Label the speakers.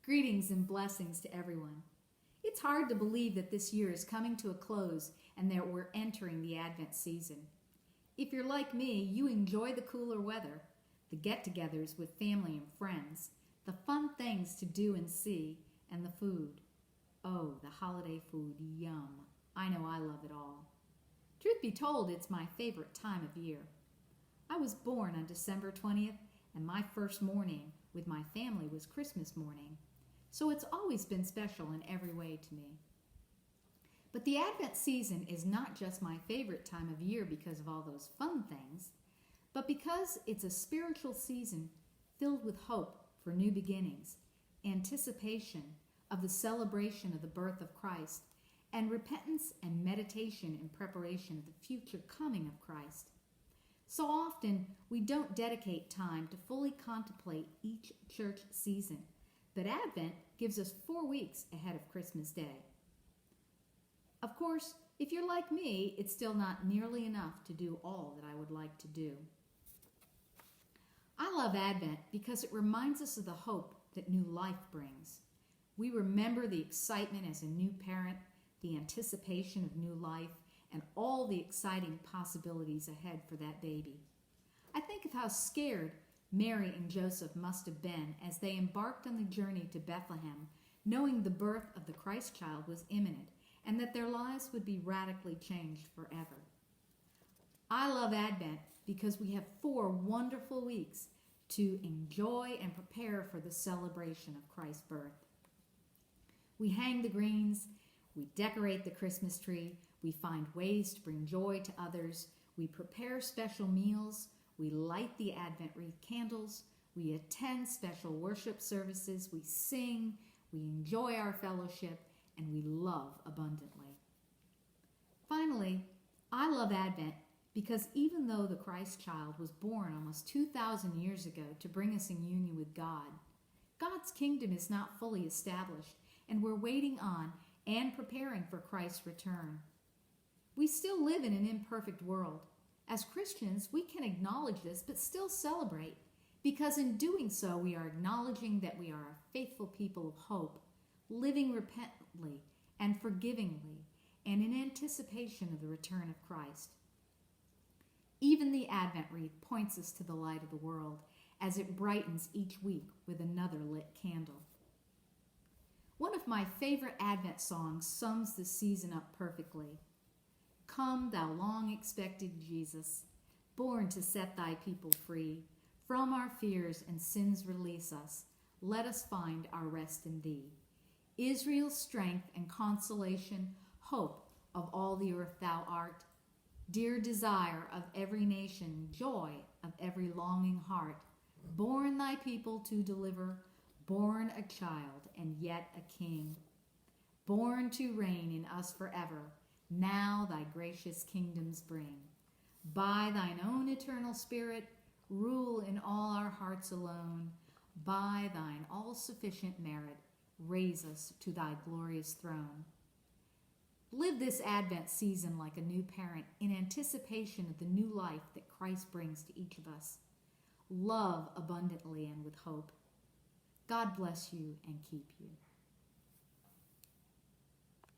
Speaker 1: Greetings and blessings to everyone. It's hard to believe that this year is coming to a close and that we're entering the Advent season. If you're like me, you enjoy the cooler weather, the get-togethers with family and friends, the fun things to do and see, and the food. Oh, the holiday food, yum. I know I love it all. Truth be told, it's my favorite time of year. I was born on December 20th, and my first morning with my family was Christmas morning. So it's always been special in every way to me. But the Advent season is not just my favorite time of year because of all those fun things, but because it's a spiritual season filled with hope for new beginnings, anticipation of the celebration of the birth of Christ, and repentance and meditation in preparation of the future coming of Christ. So often, we don't dedicate time to fully contemplate each church season, but Advent gives us 4 weeks ahead of Christmas Day. Of course, if you're like me, it's still not nearly enough to do all that I would like to do. I love Advent because it reminds us of the hope that new life brings. We remember the excitement as a new parent, the anticipation of new life, and all the exciting possibilities ahead for that baby. I think of how scared Mary and Joseph must have been as they embarked on the journey to Bethlehem, knowing the birth of the Christ child was imminent and that their lives would be radically changed forever. I love Advent because we have 4 wonderful weeks to enjoy and prepare for the celebration of Christ's birth. We hang the greens, we decorate the Christmas tree, we find ways to bring joy to others, we prepare special meals, we light the Advent wreath candles, we attend special worship services, we sing, we enjoy our fellowship, and we love abundantly. Finally, I love Advent because even though the Christ child was born almost 2,000 years ago to bring us in union with God, God's kingdom is not fully established, and we're waiting on and preparing for Christ's return. We still live in an imperfect world. As Christians, we can acknowledge this but still celebrate, because in doing so, we are acknowledging that we are a faithful people of hope, living repentantly and forgivingly, and in anticipation of the return of Christ. Even the Advent wreath points us to the light of the world as it brightens each week with another lit candle. One of my favorite Advent songs sums the season up perfectly. Come, thou long-expected Jesus, born to set thy people free. From our fears and sins release us. Let us find our rest in thee. Israel's strength and consolation, hope of all the earth thou art. Dear desire of every nation, joy of every longing heart. Born thy people to deliver, born a child and yet a king. Born to reign in us forever. Now thy gracious kingdoms bring. By thine own eternal spirit, rule in all our hearts alone. By thine all-sufficient merit, raise us to thy glorious throne. Live this Advent season like a new parent in anticipation of the new life that Christ brings to each of us. Love abundantly and with hope. God bless you and keep you.